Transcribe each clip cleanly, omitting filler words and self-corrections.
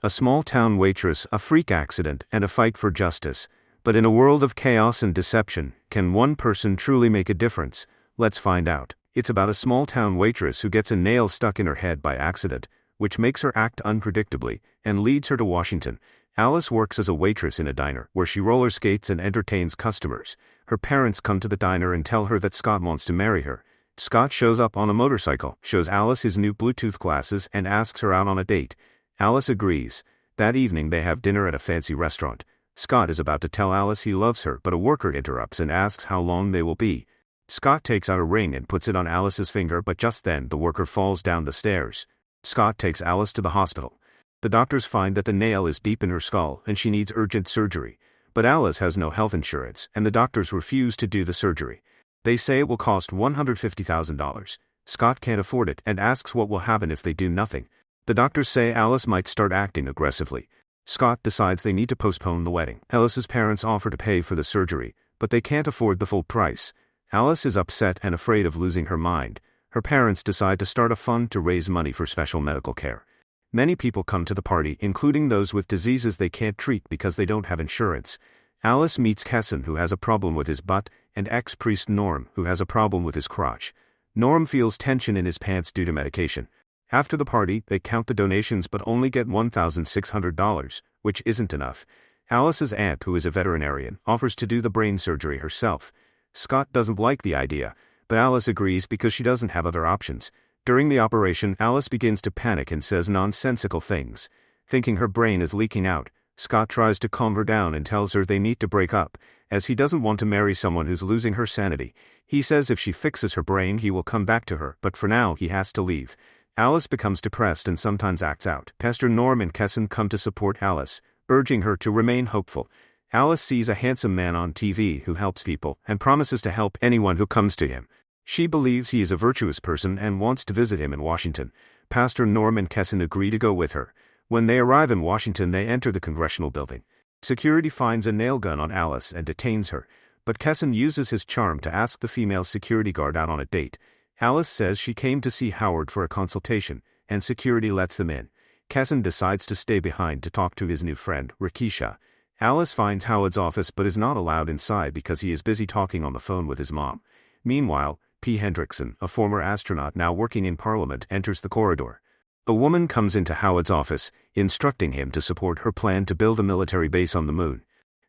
A small-town waitress, a freak accident, and a fight for justice. But in a world of chaos and deception, can one person truly make a difference? Let's find out. It's about a small-town waitress who gets a nail stuck in her head by accident, which makes her act unpredictably, and leads her to Washington. Alice works as a waitress in a diner, where she roller skates and entertains customers. Her parents come to the diner and tell her that Scott wants to marry her. Scott shows up on a motorcycle, shows Alice his new Bluetooth glasses, and asks her out on a date. Alice agrees. That evening they have dinner at a fancy restaurant. Scott is about to tell Alice he loves her, but a worker interrupts and asks how long they will be. Scott takes out a ring and puts it on Alice's finger, but just then the worker falls down the stairs. Scott takes Alice to the hospital. The doctors find that the nail is deep in her skull and she needs urgent surgery. But Alice has no health insurance, and the doctors refuse to do the surgery. They say it will cost $150,000. Scott can't afford it and asks what will happen if they do nothing. The doctors say Alice might start acting aggressively. Scott decides they need to postpone the wedding. Alice's parents offer to pay for the surgery, but they can't afford the full price. Alice is upset and afraid of losing her mind. Her parents decide to start a fund to raise money for special medical care. Many people come to the party, including those with diseases they can't treat because they don't have insurance. Alice meets Kesson, who has a problem with his butt, and ex-priest Norm, who has a problem with his crotch. Norm feels tension in his pants due to medication. After the party, they count the donations but only get $1,600, which isn't enough. Alice's aunt, who is a veterinarian, offers to do the brain surgery herself. Scott doesn't like the idea, but Alice agrees because she doesn't have other options. During the operation, Alice begins to panic and says nonsensical things. Thinking her brain is leaking out, Scott tries to calm her down and tells her they need to break up, as he doesn't want to marry someone who's losing her sanity. He says if she fixes her brain he will come back to her, but for now he has to leave. Alice becomes depressed and sometimes acts out. Pastor Norm and Kesson come to support Alice, urging her to remain hopeful. Alice sees a handsome man on TV who helps people and promises to help anyone who comes to him. She believes he is a virtuous person and wants to visit him in Washington. Pastor Norm and Kesson agree to go with her. When they arrive in Washington, they enter the congressional building. Security finds a nail gun on Alice and detains her, but Kesson uses his charm to ask the female security guard out on a date. Alice says she came to see Howard for a consultation, and security lets them in. Kesson decides to stay behind to talk to his new friend, Rakisha. Alice finds Howard's office but is not allowed inside because he is busy talking on the phone with his mom. Meanwhile, P. Hendrickson, a former astronaut now working in Parliament, enters the corridor. A woman comes into Howard's office, instructing him to support her plan to build a military base on the moon.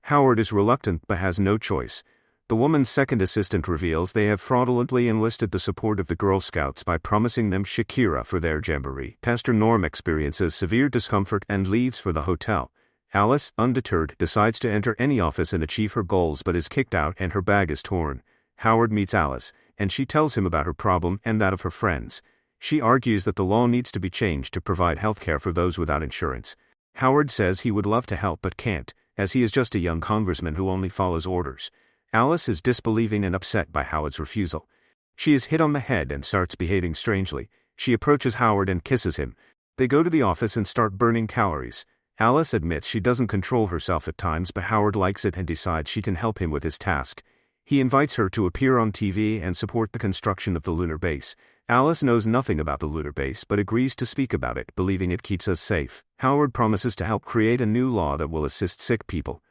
Howard is reluctant but has no choice. The woman's second assistant reveals they have fraudulently enlisted the support of the Girl Scouts by promising them Shakira for their jamboree. Pastor Norm experiences severe discomfort and leaves for the hotel. Alice, undeterred, decides to enter any office and achieve her goals but is kicked out and her bag is torn. Howard meets Alice, and she tells him about her problem and that of her friends. She argues that the law needs to be changed to provide health care for those without insurance. Howard says he would love to help but can't, as he is just a young congressman who only follows orders. Alice is disbelieving and upset by Howard's refusal. She is hit on the head and starts behaving strangely. She approaches Howard and kisses him. They go to the office and start burning calories. Alice admits she doesn't control herself at times, but Howard likes it and decides she can help him with his task. He invites her to appear on TV and support the construction of the lunar base. Alice knows nothing about the lunar base but agrees to speak about it, believing it keeps us safe. Howard promises to help create a new law that will assist sick people.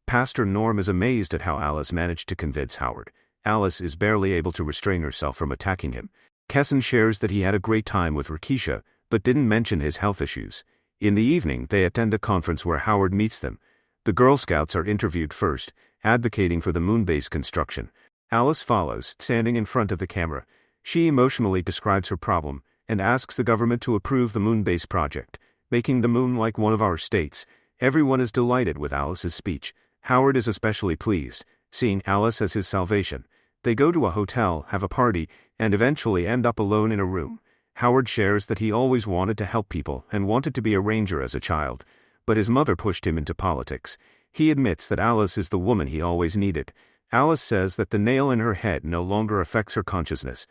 Pastor Norm is amazed at how Alice managed to convince Howard. Alice is barely able to restrain herself from attacking him. Kesson shares that he had a great time with Rakisha, but didn't mention his health issues. In the evening, they attend a conference where Howard meets them. The Girl Scouts are interviewed first, advocating for the moon base construction. Alice follows, standing in front of the camera. She emotionally describes her problem and asks the government to approve the moon base project, making the moon like one of our states. Everyone is delighted with Alice's speech. Howard is especially pleased, seeing Alice as his salvation. They go to a hotel, have a party, and eventually end up alone in a room. Howard shares that he always wanted to help people and wanted to be a ranger as a child, but his mother pushed him into politics. He admits that Alice is the woman he always needed. Alice says that the nail in her head no longer affects her consciousness.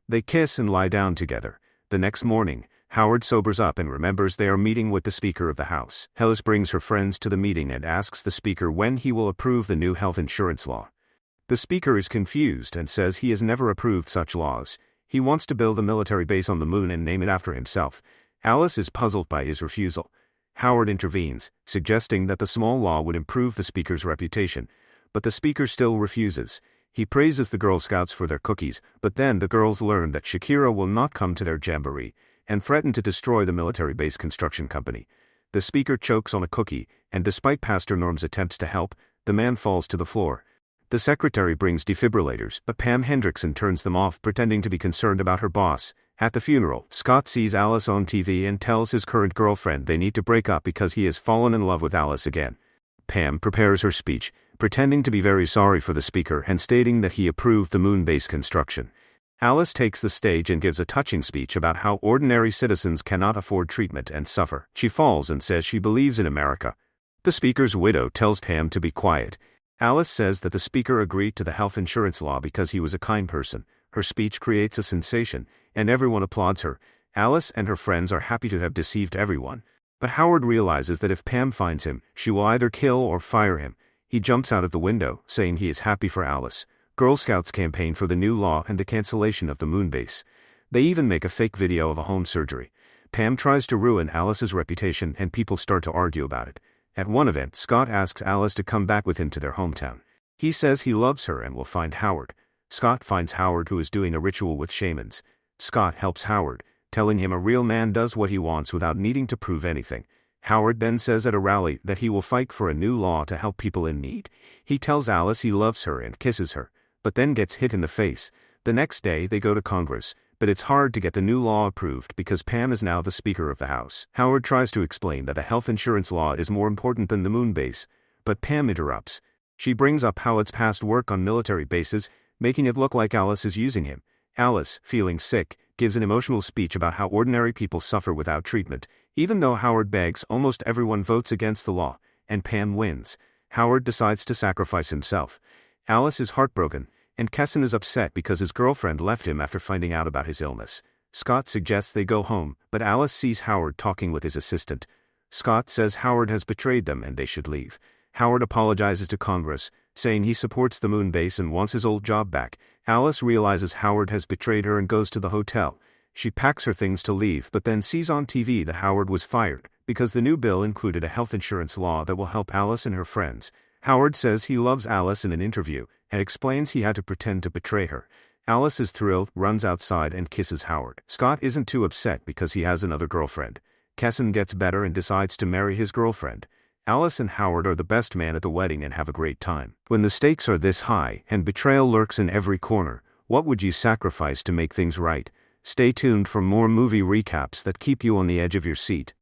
They kiss and lie down together. The next morning, Howard sobers up and remembers they are meeting with the Speaker of the House. Alice brings her friends to the meeting and asks the Speaker when he will approve the new health insurance law. The Speaker is confused and says he has never approved such laws. He wants to build a military base on the moon and name it after himself. Alice is puzzled by his refusal. Howard intervenes, suggesting that the small law would improve the speaker's reputation, but the speaker still refuses. He praises the Girl Scouts for their cookies, but then the girls learn that Shakira will not come to their jamboree, and threaten to destroy the military base construction company. The speaker chokes on a cookie, and despite Pastor Norm's attempts to help, the man falls to the floor. The secretary brings defibrillators, but Pam Hendrickson turns them off, pretending to be concerned about her boss. At the funeral, Scott sees Alice on TV and tells his current girlfriend they need to break up because he has fallen in love with Alice again. Pam prepares her speech, pretending to be very sorry for the speaker and stating that he approved the moon base construction. Alice takes the stage and gives a touching speech about how ordinary citizens cannot afford treatment and suffer. She falls and says she believes in America. The speaker's widow tells Pam to be quiet. Alice says that the speaker agreed to the health insurance law because he was a kind person. Her speech creates a sensation, and everyone applauds her. Alice and her friends are happy to have deceived everyone. But Howard realizes that if Pam finds him, she will either kill or fire him. He jumps out of the window, saying he is happy for Alice. Girl Scouts campaign for the new law and the cancellation of the moon base. They even make a fake video of a home surgery. Pam tries to ruin Alice's reputation and people start to argue about it. At one event, Scott asks Alice to come back with him to their hometown. He says he loves her and will find Howard. Scott finds Howard, who is doing a ritual with shamans. Scott helps Howard, telling him a real man does what he wants without needing to prove anything. Howard then says at a rally that he will fight for a new law to help people in need. He tells Alice he loves her and kisses her, but then gets hit in the face. The next day they go to Congress, but it's hard to get the new law approved because Pam is now the Speaker of the House. Howard tries to explain that a health insurance law is more important than the moon base, but Pam interrupts. She brings up Howard's past work on military bases, making it look like Alice is using him. Alice, feeling sick, gives an emotional speech about how ordinary people suffer without treatment. Even though Howard begs, almost everyone votes against the law, and Pam wins. Howard decides to sacrifice himself. Alice is heartbroken, and Kesson is upset because his girlfriend left him after finding out about his illness. Scott suggests they go home, but Alice sees Howard talking with his assistant. Scott says Howard has betrayed them and they should leave. Howard apologizes to Congress, saying he supports the moon base and wants his old job back. Alice realizes Howard has betrayed her and goes to the hotel. She packs her things to leave but then sees on TV that Howard was fired because the new bill included a health insurance law that will help Alice and her friends. Howard says he loves Alice in an interview and explains he had to pretend to betray her. Alice is thrilled, runs outside and kisses Howard. Scott isn't too upset because he has another girlfriend. Kesson gets better and decides to marry his girlfriend. Alice and Howard are the best man at the wedding and have a great time. When the stakes are this high and betrayal lurks in every corner, what would you sacrifice to make things right? Stay tuned for more movie recaps that keep you on the edge of your seat.